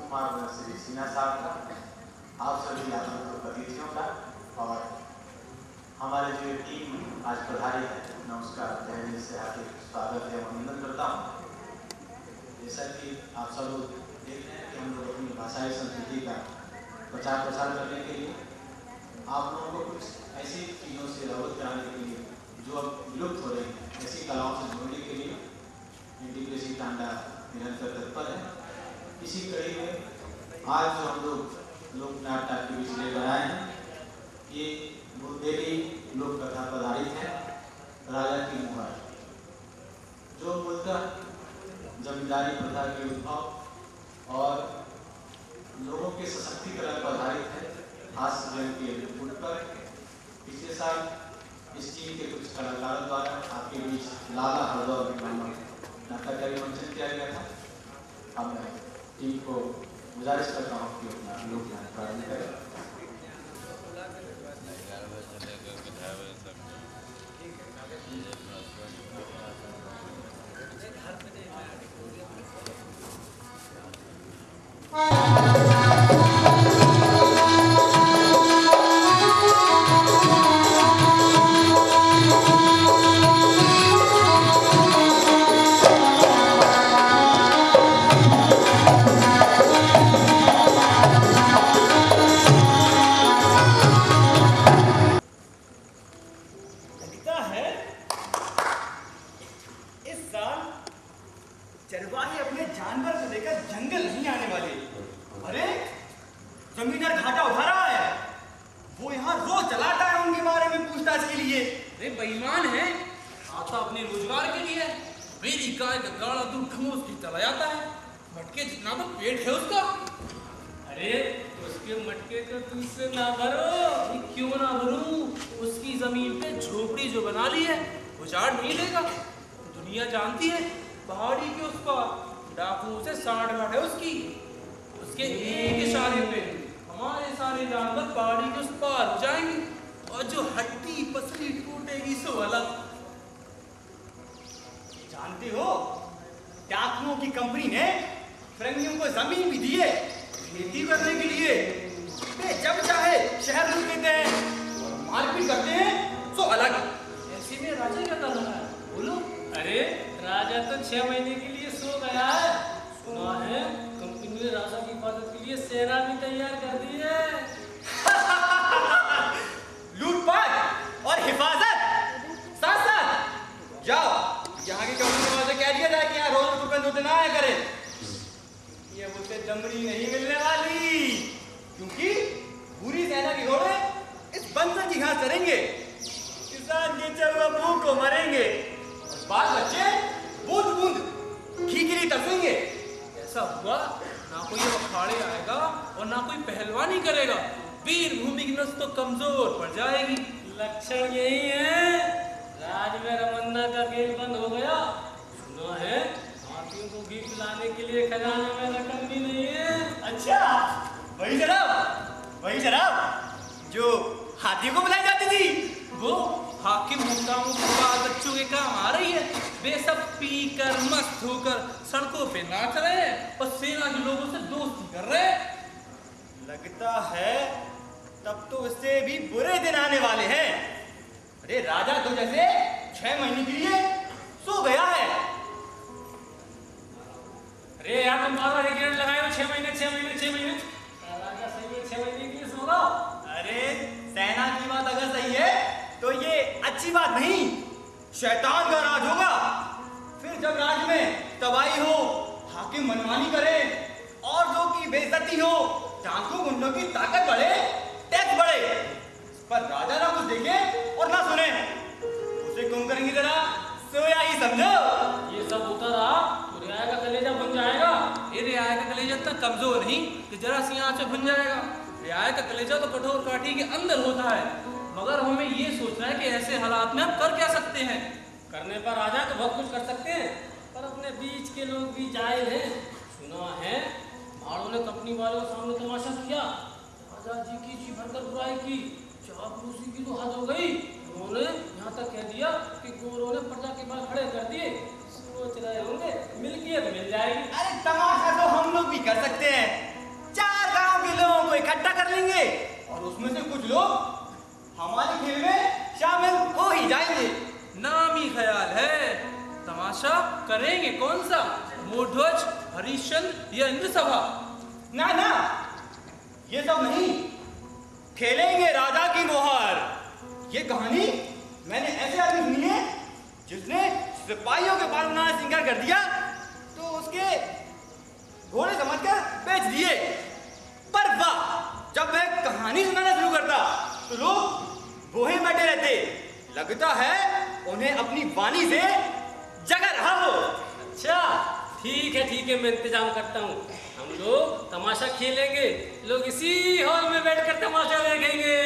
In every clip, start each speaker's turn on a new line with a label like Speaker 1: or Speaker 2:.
Speaker 1: कुमार श्री सिन्हा साहब का, आप सभी आमंत्रित अतिथियों का और हमारे जो टीम आज पधारी है, मैं उसका तहे दिल से हार्दिक स्वागत एवं अभिनंदन करता हूँ। जैसा कि आप सब लोग देख रहे हैं कि हम लोग अपनी भाषाई संस्कृति का प्रचार प्रसार करने के लिए, आप लोगों को कुछ ऐसी चीज़ों से अवगत कराने के लिए जो अब विलुप्त हो रही हैं, ऐसी कलाओं से जोड़ने के लिए एनटीपीसी टांडा निरंतर तत्पर है। इसी कड़ी में आज जो हम लोग नाट्य के बीच लेकर आए हैं, ये बुंदेली लोक कथा पधारित है राजा की मुहर, जो मूलतः जमींदारी प्रथा के उद्भव और लोगों के सशक्तिकरण पर आधारित है। हास्य जन के पुट पर पिछले साल इस टीम के कुछ कलाकारों द्वारा आपके बीच लाला हरदौर नामक नाटक का मंचन किया गया था। अब मैं टीम को गुजारिश करता हूँ कि अपना लोक नाटक प्रारंभ करें।
Speaker 2: सोच रहे होंगे मिल्कियत मिल जाएगी। अरे तमाशा तो हम लोग भी कर सकते हैं। और उसमें से कुछ लोग हमारे खेल में शामिल हो ही जाएंगे।
Speaker 3: नामी ख्याल है। तमाशा करेंगे कौन सा? मोध्वज, हरिश्चंद्र या इंद्र सभा?
Speaker 2: ना ना, ये सब नहीं, खेलेंगे राजा की मोहर। ये कहानी मैंने ऐसे आदमी सुनी है जिसने सिपाहियों के बाल बनाने से इंकार कर दिया तो उसके घोड़े समझकर बेच दिए। पर वाह, जब वह कहानी सुनाना शुरू करता तो लोग बोहे बैठे रहते। लगता है उन्हें अपनी वाणी से जगा रहा हो।
Speaker 4: अच्छा ठीक है, मैं इंतजाम करता हूँ। हम लोग तमाशा खेलेंगे, लोग इसी हॉल में बैठकर तमाशा देखेंगे।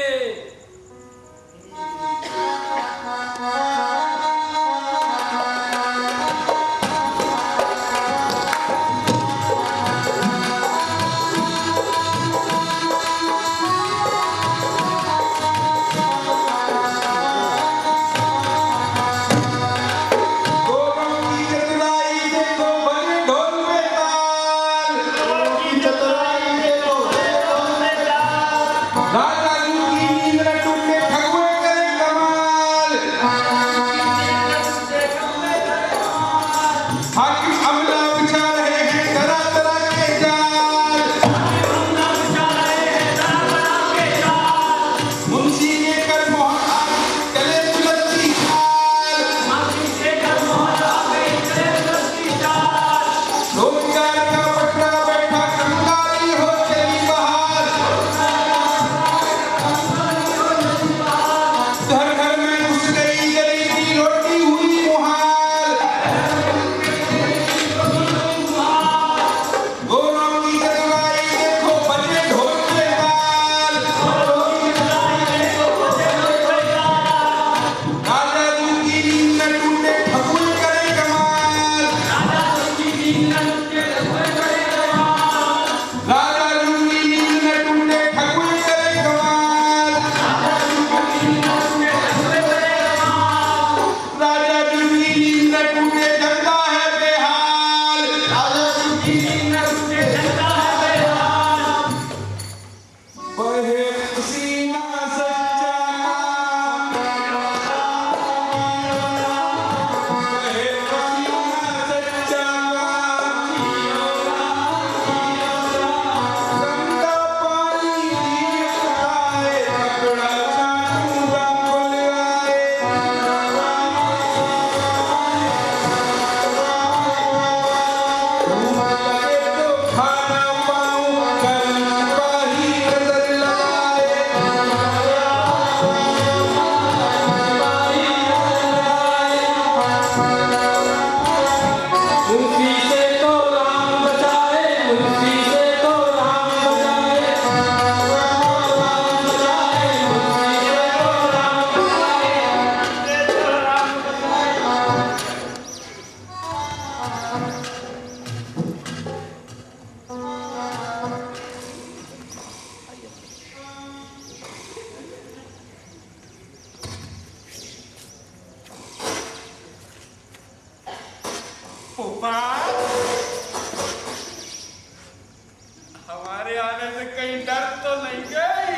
Speaker 2: हमारे आने से कहीं डर तो नहीं गई?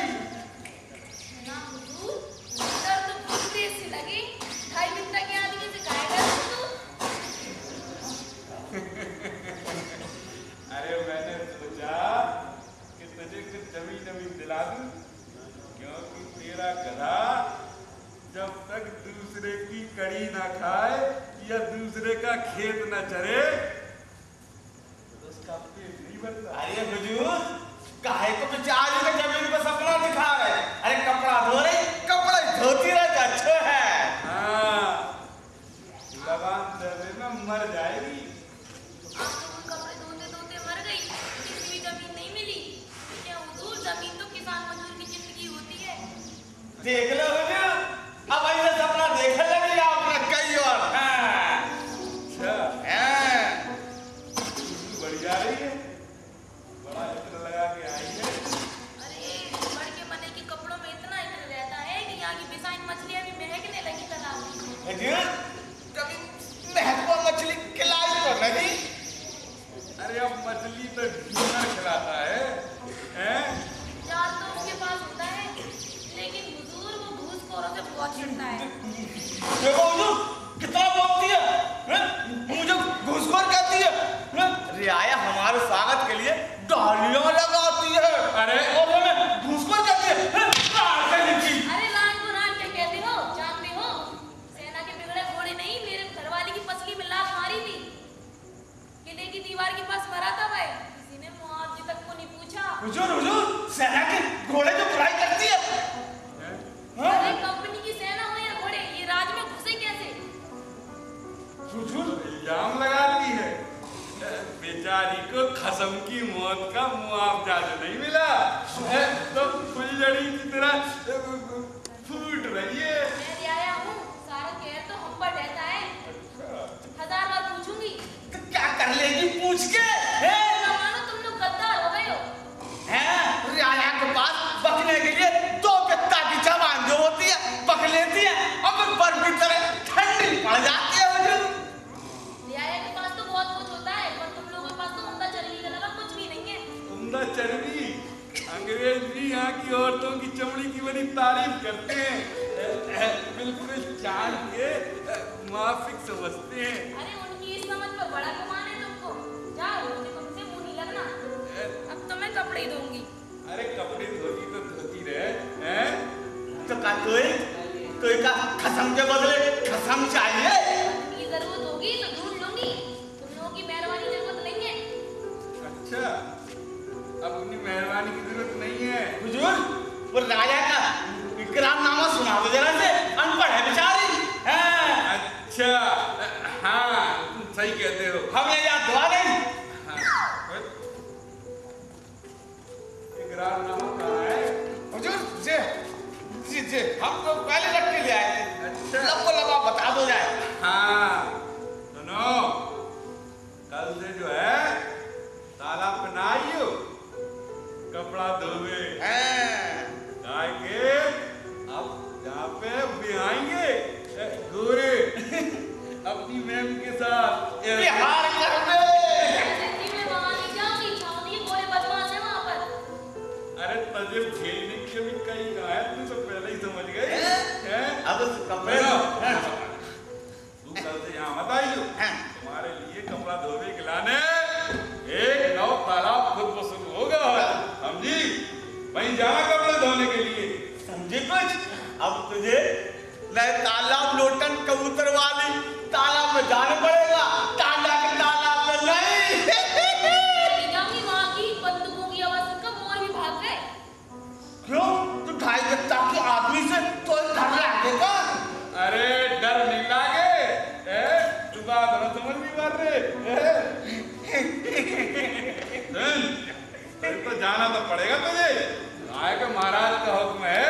Speaker 5: ना हुजूर, डर तो बहुत तेज सी लगी। 2.5 मिनट के आदमी से काहे डरती तू?
Speaker 2: अरे मैंने सोचा कि तुझे कुछ जमीन दिला दूं, क्योंकि तेरा गधा जब तक दूसरे की कड़ी ना खाए या दूसरे का खेत न चरे तो उसका पेट नहीं भरता।
Speaker 6: अरे हुजूर, काहे को बेचारी का जमीन पर सपना दिखा रहे? अरे कपड़ा धो रही, कपड़ा धोती रहे अच्छा है।
Speaker 2: हाँ, लगान दे देना, मर जाएगी।
Speaker 5: आप लोग कपड़े धोते धोते मर गई, किसी भी जमीन नहीं मिली। क्या हुजूर, जमीन तो किसान मजदूर की जिंदगी होती है।
Speaker 6: देख लो हुजूर, अब ऐसा सपना देखने लगे आपने कई और।
Speaker 2: अच्छा, बढ़िया रही है, बड़ा इत्र लगा के आई है।
Speaker 5: अरे बढ़ के बने के कपड़ों में इतना इत्र रहता है कि यहाँ की बिसाइन मछलियाँ भी महकने लगी तालाब में।
Speaker 6: हुजूर, कभी महकवा मछली खिलाई तो नहीं?
Speaker 2: अरे अब मछली तो ढूंढना खिलाता है, हैं?
Speaker 5: जाल तो उसके पास होता है,
Speaker 6: तालियां लगाती है।
Speaker 2: अरे
Speaker 6: और हमें घूसखोर कहती है।
Speaker 5: अरे लान को नान क्या कहते हो? जानते हो सेना के बिगड़े घोड़े नहीं मेरे घरवाले की पसली में लात मारी थी। किले की दीवार के पास मरा था भाई। किसी ने मुआवजे तक को नहीं पूछा।
Speaker 6: हुजूर सेना के घोड़े जो बुराई करती है।
Speaker 5: अरे कंपनी की सेना हो या घोड़े ये राज में घुसे कैसे?
Speaker 2: हुजूर इल्जाम लगाती है। बेचारी को खसम की मौत का मुआवजा जो नहीं मिला तो फुलझड़ी की तरह फूट रही है।
Speaker 5: मैं ले आया हूँ सारा कहर तो हम पर रहता है। 1000 बार पूछूंगी।
Speaker 6: तो क्या कर लेगी पूछ के?
Speaker 5: ना मानो तुम लोग गद्दार हो गए हो।
Speaker 6: राजा के पास बकने के लिए 2 गत्ता की जबान जो होती है पक लेती है और फिर बर्फ की तरह ठंडी पड़ जाती है। हुजूर
Speaker 5: लियाया के पास तो बहुत कुछ होता है पर तुम लोगों के पास तो उम्दा चर्बी के अलावा कुछ भी नहीं है।
Speaker 2: उम्दा चर्बी अंग्रेज भी यहाँ की औरतों की चमड़ी की बड़ी तारीफ करते हैं। बिल्कुल चाल के माफिक समझते हैं।
Speaker 5: अरे उनकी इस समझ पर बड़ा गुमान है तुमको। जाओ मुझे तुमसे मुंह नहीं लगना। अब तो मैं कपड़े ही दूंगी।
Speaker 2: अरे कपड़े धोती तो धोती रहे हैं।
Speaker 6: तो का कोई का कसम के बदले कसम चाहिए।
Speaker 5: की जरूरत होगी तो ढूंढ लूंगी। तुम लोगों की मेहरबानी जरूरत नहीं है।
Speaker 2: अच्छा अब अपनी मेहरबानी की जरूरत नहीं है।
Speaker 6: हुजूर वो राजा का इकरारनामा सुना दो जरा से। अनपढ़ है बेचारी।
Speaker 2: अच्छा हाँ तुम सही कहते हो।
Speaker 6: हमें याद दुआ नहीं।
Speaker 2: इकरारनामा कहाँ है?
Speaker 6: हुजूर जी हम तो पहले रख के ले आए थे।
Speaker 2: अच्छा
Speaker 6: लबो लबा बता दो जाए।
Speaker 2: हाँ सुनो कल से जो है तालाब पे नहाइयो कपड़ा धोवे ताकि अब जहाँ पे बिहाएंगे गोरे अपनी मैम के साथ
Speaker 6: बिहार कर दे।
Speaker 5: जिंदगी में वहां नहीं जाऊंगी। छावनी के गोरे बदमाश है वहां पर।
Speaker 2: अरे तजे खेलने के भी कई आया तुम तो पहले ही समझ गए हैं।
Speaker 6: अब कपड़े
Speaker 2: तू कल से यहाँ मत आइयो। तुम्हारे लिए कपड़ा धोने के लाने एक नौ तालाब खुद वसूल होगा। समझी? वहीं जाना कपड़े धोने के लिए।
Speaker 6: समझे कुछ? अब तुझे नए तालाब लोटन कबूतर वाली तालाब में जाना पड़ेगा। टांडा के तालाब में नहीं।
Speaker 5: चली जाऊंगी वहां की बंदूकों की आवाज सुनकर मोर भी भाग गए।
Speaker 6: क्यों? तू 2.5 गत्ता के आदमी से तो डर लगेगा।
Speaker 2: अरे डर नहीं लागे तू बात न समझ नहीं पा रहे। तो जाना तो पड़ेगा तुझे। आए का महाराज का हुक्म है।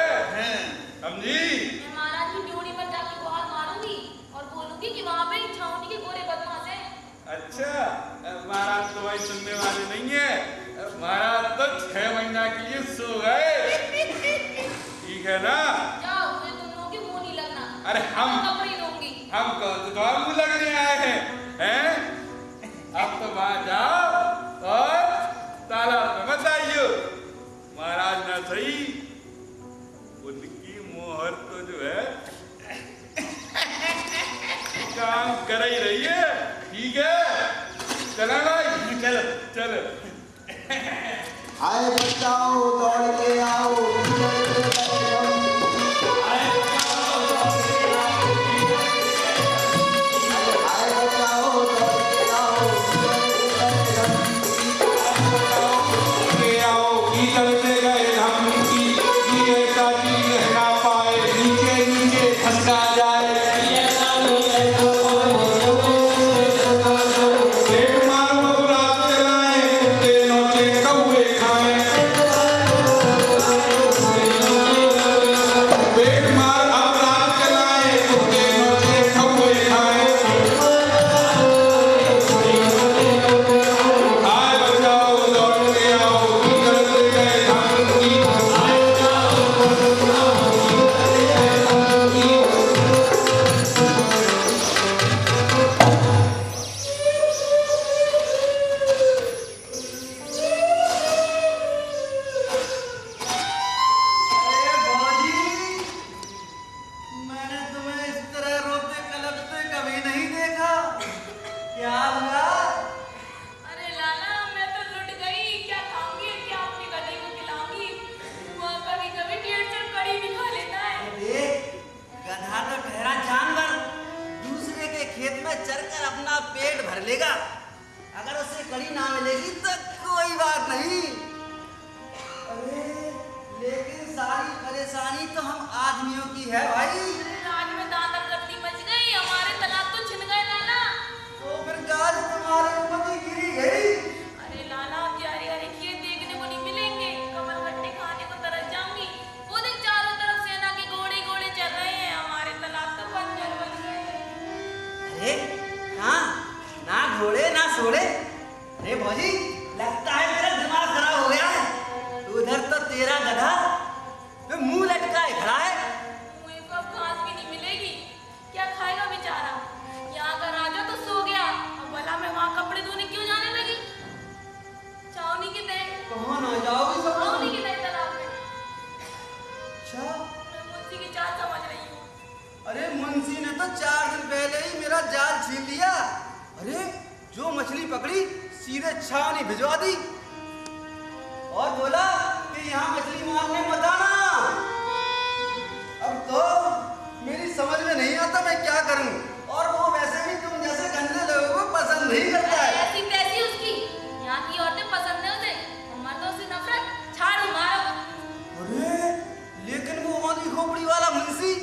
Speaker 2: समझी?
Speaker 5: मैं महाराज की ड्यूटी पर जाके गुहार मारूंगी और बोलूंगी कि वहां पे छावनी के गोरे बदमाश हैं।
Speaker 2: अच्छा महाराज तो भाई सुनने वाले नहीं है। महाराज तो 6 महीना के लिए सो गए। ठीक है ना?
Speaker 5: जाओ मुझे तुम लोगों के मुंह नहीं लगना।
Speaker 2: अरे हम
Speaker 5: कपड़े दूंगी।
Speaker 2: हम कौन से तुम्हारे मुंह लगने आए हैं? अब तो वहां जाओ और तालाब में मत आइयो। महाराज ना सही उनकी मोहर तो जो है काम कर ही रही है। ठीक है चला भाई
Speaker 6: चलो
Speaker 2: चलो।
Speaker 7: आए बचाओ दौड़ के आओ।
Speaker 6: की है भाई?
Speaker 5: आज में दांत गट्टी मच गई, हमारे तालाब तो छिन गए लाला।
Speaker 6: तो फिर गाज तुम्हारे ऊपर ही गिरी गई।
Speaker 5: अरे लाला, अब हरे हरे खेत देखने को नहीं मिलेंगे, कमल गट्टे खाने को तरस जाऊंगी। वो देख चारों तरफ सेना के घोड़े घोड़े चल रहे हैं, हमारे तालाब तो बंजर बन गए।
Speaker 6: अरे हाँ, ना घोड़े ना सोड़े। अरे भौजी, लगता है मेरा दिमाग खराब हो गया है। उधर तो तेरा गधा तो मुंह लटकाए खड़ा है।
Speaker 5: मुझे को अब घास भी नहीं मिलेगी, क्या खाएगा बेचारा। यहाँ का राजा तो सो गया, अब भला मैं वहाँ कपड़े धोने क्यों जाने लगी। चावनी के दे
Speaker 6: कहाँ ना जाओगी सब?
Speaker 5: चावनी के दे तालाब में।
Speaker 6: अच्छा,
Speaker 5: मैं मुंशी की चाल समझ रही हूँ।
Speaker 6: अरे मुंशी ने तो 4 दिन पहले ही मेरा जाल छीन लिया। अरे जो मछली पकड़ी सीधे छावनी भिजवा दी और बोला कि यहाँ मछली मारने मत आना। अब तो मेरी समझ में नहीं आता मैं क्या करूं। और वो वैसे भी तुम जैसे गंदे लोगों को पसंद नहीं करता है।
Speaker 5: ऐसी तैसी उसकी, यहाँ की औरतें पसंद है उसे, मर्दों से नफरत, झाड़ू मारो।
Speaker 6: अरे लेकिन वो वाली खोपड़ी वाला मुंशी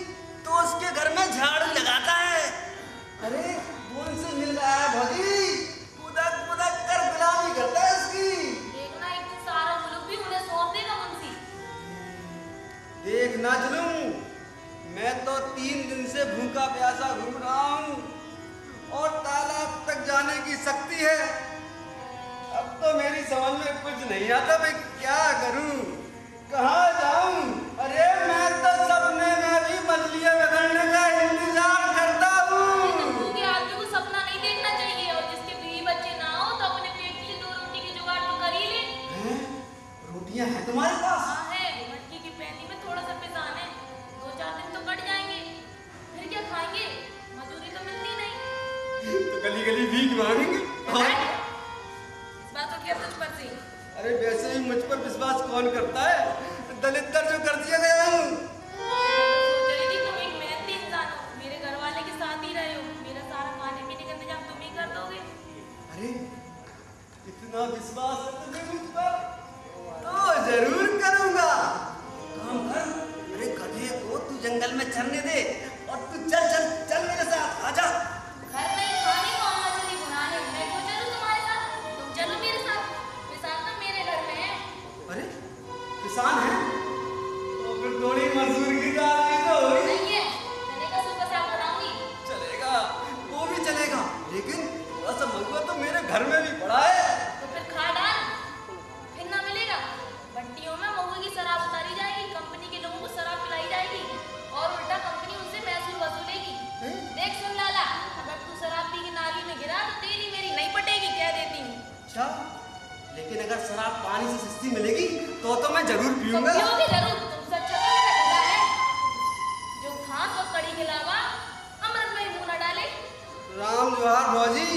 Speaker 6: तो उसके घर में झाड़ू लगाता है। अरे वो उनसे मिल रहा है भौजी, पुदक पुदक कर गुलामी करता है उसकी।
Speaker 5: देखना एक दिन सारा मुल्क भी उन्हें सौंप देगा मुंशी।
Speaker 6: देख ना जुलूं, मैं तो 3 दिन से भूखा प्यासा घूम रहा हूँ और तालाब तक जाने की शक्ति है। अब तो मेरी समझ में कुछ नहीं आता मैं क्या करूं, कहाँ जाऊं। अरे मैं तो सपने में भी मछलियां पकड़ने का इंतजार करता हूँ।
Speaker 5: भूखे आदमी को सपना नहीं देखना चाहिए, और जिसके बीवी बच्चे ना हो तो अपने पेट के लिए 2 रोटी की जुगाड़ तो कर ही ले।
Speaker 6: हैं? रोटियां हैं तुम्हारे पास?
Speaker 5: हाँ है, मटकी की पैनी में थोड़ा सा पिसान है, 2-4 दिन तो कट जाएंगे, फिर क्या खाएंगे, मजदूरी तो मिलती नहीं।
Speaker 6: तो गली गली भीख मांगेंगे।
Speaker 5: इस बात को क्या तुझ पर से?
Speaker 6: अरे वैसे ही मुझ पर विश्वास कौन करता है, दलितर जो कर दिया गया हूँ।
Speaker 5: सोच रही थी तुम एक मेहनती इंसान हो, मेरे घर वाले के साथ ही रहे हो, मेरा सारा खाने पीने का इंतजाम तुम ही कर दोगे।
Speaker 6: अरे इतना विश्वास है तुम्हें मुझ पर, तो जरूर करूंगा। काम कर, अरे गधे को तू जंगल में चरने दे और तू चल चल चल मेरे साथ आजा।
Speaker 5: घर नहीं खाने को और मछली बनाने, मैं क्यों चलूं तुम्हारे साथ, तुम चलो मेरे साथ, किसान तो मेरे घर में है।
Speaker 6: अरे किसान है तो फिर थोड़ी मजदूर की डालनी तो होगी।
Speaker 5: नहीं है, चने का सूखा साग बनाऊंगी।
Speaker 6: चलेगा, वो भी चलेगा, लेकिन थोड़ा सा महुआ तो मेरे घर में भी पड़ा है।
Speaker 5: तो फिर खा डाल, फिर ना मिलेगा। बंटियों में महुए की शराब उतारी जाएगी, कंपनी के लोगों को शराब पिलाई जाएगी और उल्टा कंपनी उनसे महसूल वसूलेगी। देख सुन लाला, अगर तू शराब पी के नाली में गिरा तो तेरी मेरी नहीं पटेगी, कह देती हूँ।
Speaker 6: अच्छा, लेकिन अगर शराब पानी से सस्ती मिलेगी तो मैं जरूर
Speaker 5: तो
Speaker 6: पीऊंगा।
Speaker 5: पियोगे जरूर, तुमसे अच्छा तो मेरा गधा है जो घास और कड़ी के अलावा अमृत में मुंह न डाले।
Speaker 6: राम जोहार भौजी,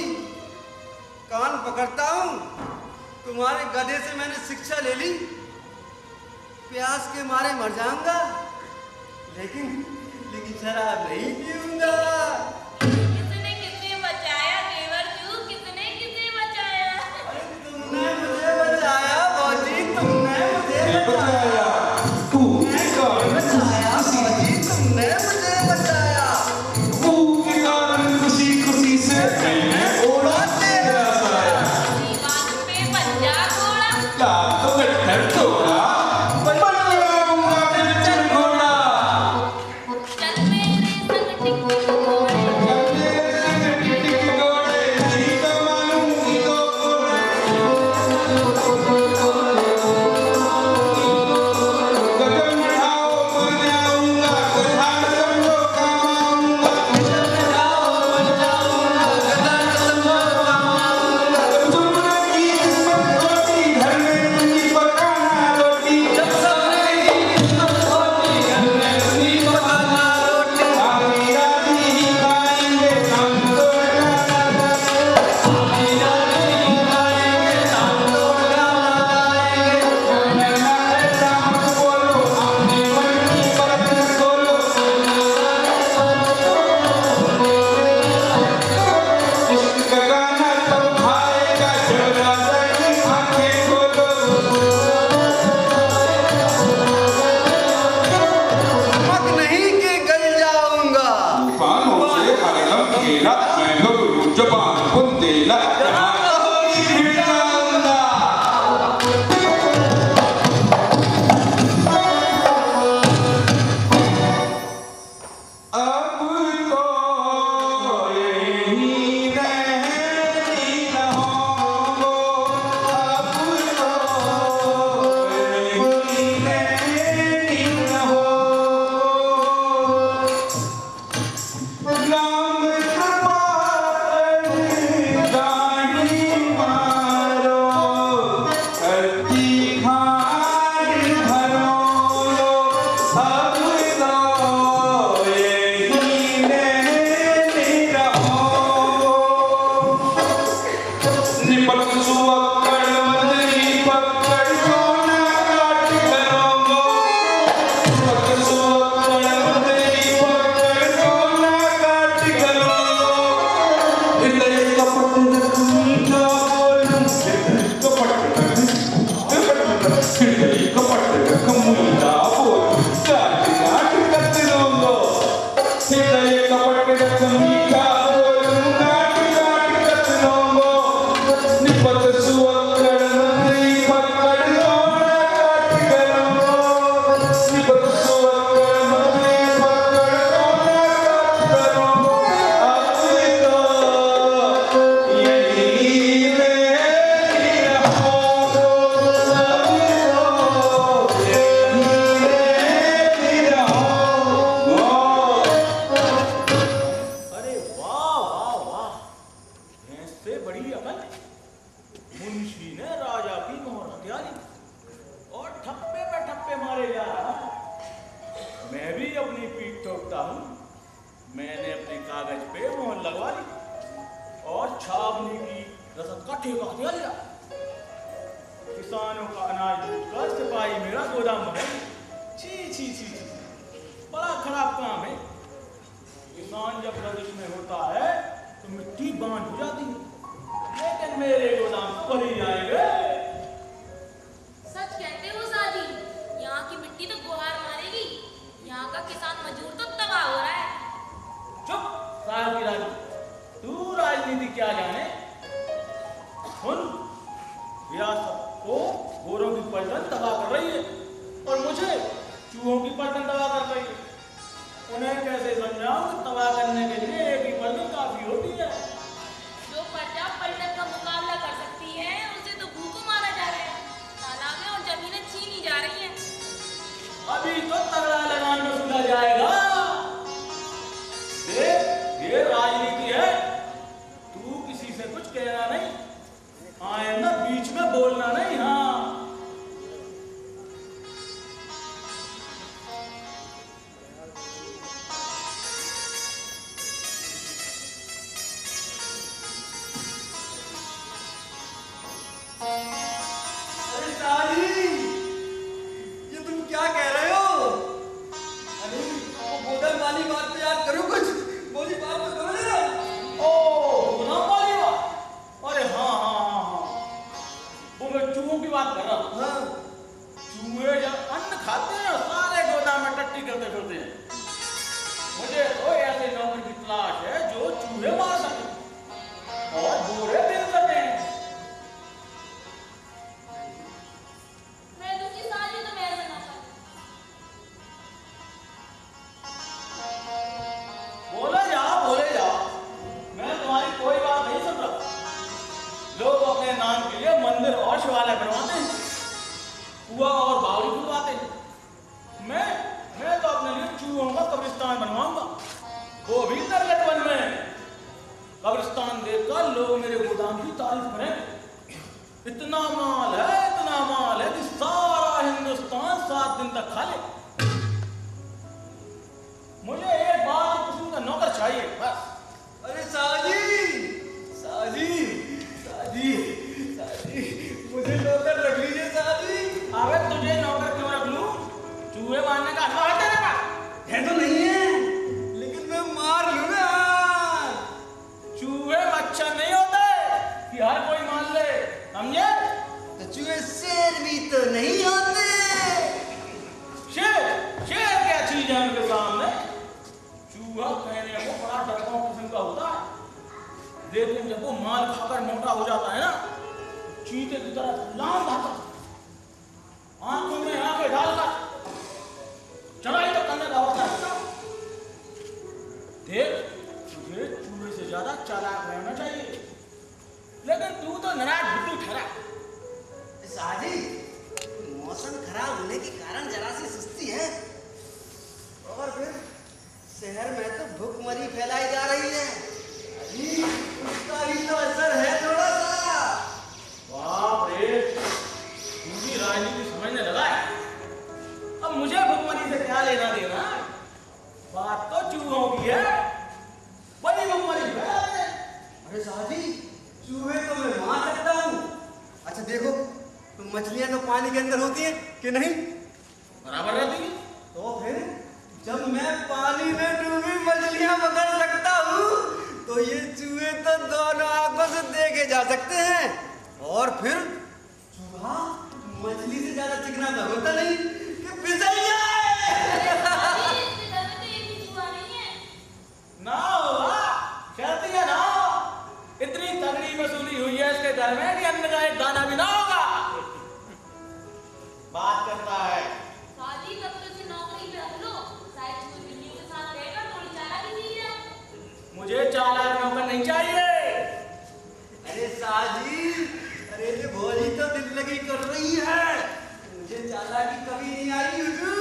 Speaker 6: कान पकड़ता हूँ। तुम्हारे गधे से मैंने शिक्षा ले ली, प्यास के मारे मर जाऊंगा, लेकिन शराब नहीं पीऊंगा।
Speaker 5: किसने किसे बचाया देवर तू, किसने किसे बचाया?
Speaker 6: अरे तुमने मुझे बचाया भौजी, तुमने मुझे बचाया। तुमने मुझे बचाया।
Speaker 8: खुशी खुशी से
Speaker 6: ओढ़ा तेरा साया।
Speaker 5: दीवार पे पंजा घोड़ा,
Speaker 8: तो गट्ठर तोड़ा बन जाऊंगा बिल्कुल घोड़ा।
Speaker 5: चल मेरे संग टिक टिक घोड़े,
Speaker 9: होने जा रहा है। मैं भी अपनी पीठ ठोकता हूँ। मैंने अपने कागज पे मोहर लगवा ली और छावनी की रसद का ठेका दे लिया। किसानों का अनाज लूटकर सिपाही मेरा गोदाम बनाए। छी छी छी छी, बड़ा खराब काम है। किसान जब रजिश में होता है तो मिट्टी बांध हो जाती है, लेकिन मेरे गोदाम तो भरी जाएंगे।
Speaker 5: सच कहते हो साजी, यहाँ की मिट्टी तो गुहार मारेगी। यहाँ का किसान मजदूर तो तबाह हो रहा है।
Speaker 9: चुप साहब की रानी, तू राजनीति क्या जाने। सुन, विरासत को गोरों की पलटन तबाह कर रही है और मुझे चूहों की पलटन तबाह कर रही है। उन्हें कैसे समझाऊं कि तबाह करने के लिए एक ही पलटन काफी होती है।
Speaker 5: जो प्रजा पलटन का मुकाबला कर सकती है उसे तो भूखों मारा जा रहा है। तालाबें और जमीनें छीनी जा रही हैं।
Speaker 9: अभी तो तगड़ा लगान में सुना जाएगा। देख, ये राजनीति है। तू किसी से कुछ कहना नहीं, आइंदा बीच में बोलना नहीं। हाँ,
Speaker 6: अरे साली, ये तुम क्या कह रहे हो? अरे वो गोदाम वाली बात पे याद करो कुछ। बोली बात तो करो ना।
Speaker 9: ओ गोदाम वाली बात। अरे हाँ हाँ हाँ हाँ, वो मैं चूहों की बात कर रहा हूँ।
Speaker 6: हाँ,
Speaker 9: चूहे जब अन्न खाते हैं सारे गोदाम में टट्टी करते फिरते हैं। मुझे तो ऐसे नौकर की तलाश है जो चूहे मार सके और बुरे दिन सके।
Speaker 5: मैं दूसरी साली तो मैं ऐसा ना करूं।
Speaker 9: बोले जाओ, मैं तुम्हारी कोई बात नहीं सुन रहा। लोग अपने नाम के लिए मंदिर और शिवालय बनवाते हैं, कुआं और बावड़ी खुलवाते हैं। मैं तो अपने लिए चूहों का कब्रिस्तान बनवाऊंगा, वो भी नरगत वन में। कब्रिस्तान देखकर लोग मेरे गोदाम की तारीफ करें। इतना माल है कि सारा हिंदुस्तान 7 दिन तक खा ले। मुझे एक बार किस्म का नौकर चाहिए बस।
Speaker 6: अरे साजी, साजी, साजी, साजी, मुझे नौकर रख लीजिए साजी।
Speaker 9: अबे तुझे नौकर क्यों रख लूं? चूहे मारने का अनुभव है तेरे पास?
Speaker 6: है तो नहीं है, लेकिन मैं मार लूंगा।
Speaker 9: चूहे मच्छर नहीं होते कि हर कोई मान ले, समझे?
Speaker 6: तो चूहे शेर भी तो नहीं होते।
Speaker 9: शेर क्या चीज है उनके सामने? चूहा कहने को बड़ा डरपोक किस्म का होता है, लेकिन जब वो माल खाकर मोटा हो जाता है ना, चीते की तरह लाम भागता, आंखों में आंखें डालकर चढ़ाई तो करने का होता है। देख, तुझे चूहे से ज्यादा चालाक रहना चाहिए, लेकिन तू तो नाराज बुद्धू ठहरा।
Speaker 6: साजी, मौसम खराब होने के कारण जरा सी सुस्ती है, और फिर शहर में तो भूखमरी फैलाई जा रही है। अजी, उसका भी तो असर है थोड़ा सा।
Speaker 9: बाप रे, तू भी राजनीति समझने लगा है। अब मुझे भूखमरी से क्या लेना देना? बात तो चूहों की है, बड़ी भूखमरी है।
Speaker 6: अरे साजी, चूहे तो मैं मार सकता हूँ। अच्छा देखो, तो मछलियाँ तो पानी के अंदर होती हैं कि नहीं?
Speaker 9: बराबर रहती है।
Speaker 6: तो फिर जब मैं पानी में डूबी मछलियाँ पकड़ सकता हूँ, तो ये चूहे तो दोनों आंखों से देखे जा सकते हैं। और फिर चूहा मछली से ज्यादा चिकना तो होता नहीं कि फिसल जाए।
Speaker 5: इसके घर में तो एक भी चूहा नहीं है।
Speaker 9: ना होगा, कहती है ना, इतनी तगड़ी वसूली हुई है इसके घर में कि अन्न का एक दाना भी ना होगा। बात करता है।
Speaker 5: साजी, तब तो इसे नौकरी पे रख लो। शायद इसको बिल्ली के साथ रहकर थोड़ी चालाकी सीख जाए।
Speaker 9: मुझे चालाक नौकर नहीं चाहिए।
Speaker 6: अरे साजी, अरे ये भोली तो दिल लगी कर रही है। मुझे चालाकी कभी नहीं आई हुजूर।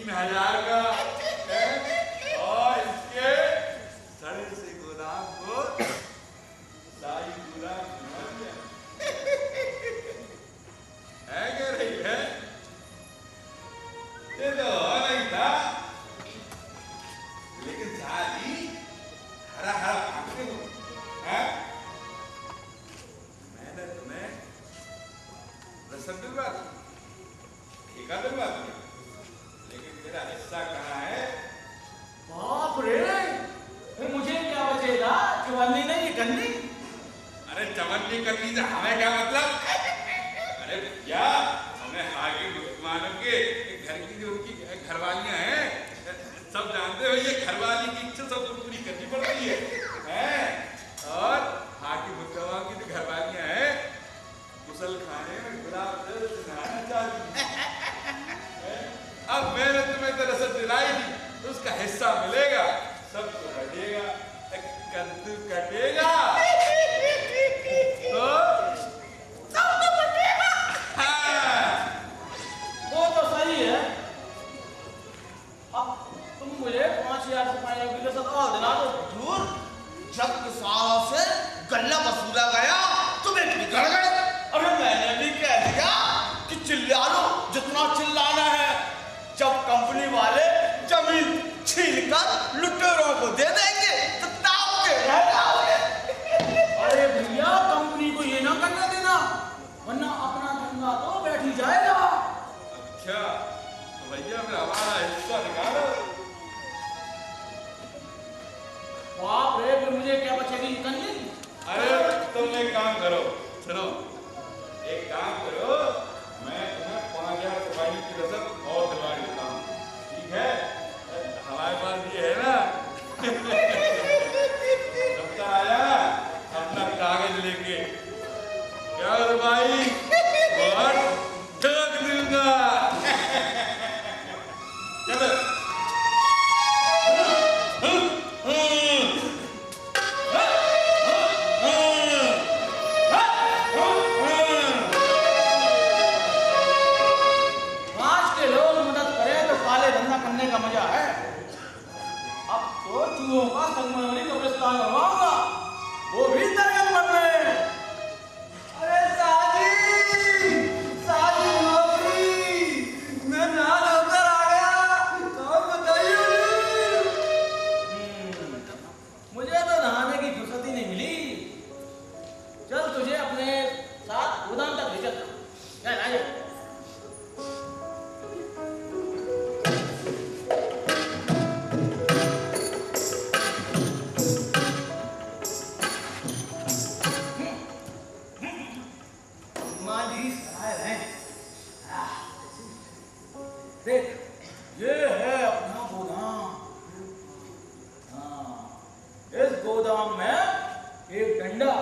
Speaker 8: 3000 का है और इसके सड़े से गोदाम को साई पूरा है क्या रही है? ये तो नहीं था, लेकिन साली हरा हरा भागते हो, हैं? मैंने तुम्हें रसद दिलवा दी, ठेका दिलवा दिया, लेकिन तेरा हिस्सा कहाँ है?
Speaker 9: बाप रे, फिर मुझे क्या बचेगा? चवन्नी नहीं करनी?
Speaker 8: अरे चवन्नी करनी से हमें क्या मतलब? अरे भैया, हमें आगे मुसलमानों के घर की जो उनकी घरवालियां हैं, सब जानते हो ये घरवाली की इच्छा सबको पूरी करनी पड़ती है, हैं? और हाकिम मुसलमान की जो घरवालियां हैं, गुसल खाने में गुलाब जल से नहाना चाहती हैं। अब मैंने तुम्हें तो रसद दिलाई थी, उसका हिस्सा मिलेगा, सबको कटेगा, कद्दू कटेगा, तो सबको कटेगा। हाँ।
Speaker 9: वो तो सही है। अब तुम मुझे 5000 सिपाहियों की रसद और दिला दो।
Speaker 10: हुजूर, जब किसानों से गल्ला वसूला गया तो वे बिगड़ गए। अरे मैंने भी कह दिया कि चिल्ला लो जितना चिल्लाना है, जब कंपनी वाले जमीन छीनकर लुटेरों को दे देंगे तो ताव के रह जाओगे।
Speaker 9: अरे भैया, कंपनी को ये ना करने देना, वरना अपना धंधा तो बैठ ही जाएगा।
Speaker 8: अच्छा, तो भैया फिर हमारा हिस्सा निकालो।
Speaker 9: बाप रे, फिर मुझे क्या बचेगी करनी?
Speaker 8: अरे तुम एक काम करो, सुनो, एक काम करो, मैं तुम्हें 5000 सिपाही की रसद और दिलवा देता हूँ, ठीक है? हमारे पास ये है ना, दफ्तर आ जाना अपना कागज लेके, क्या भाई बहुत ठग दूंगा। चलो।
Speaker 9: आज के लोग मदद करें तो काले धंधा करने का मजा है। अब तो चूहों का संगमरमरी कब्रिस्तान बनवाऊंगा, वो भी तरगन में।
Speaker 6: अरे साजी नौकरी, मैं नहा धोकर आ गया, और बताइए।
Speaker 9: मुझे तो नहाने की फुर्सत ही नहीं मिली। चल तुझे अपने साथ गोदाम तक ले चलता हूं। चल आ जा। माली साहब हैं। देख, ये है अपना गोदाम। हाँ, इस गोदाम में एक डंडा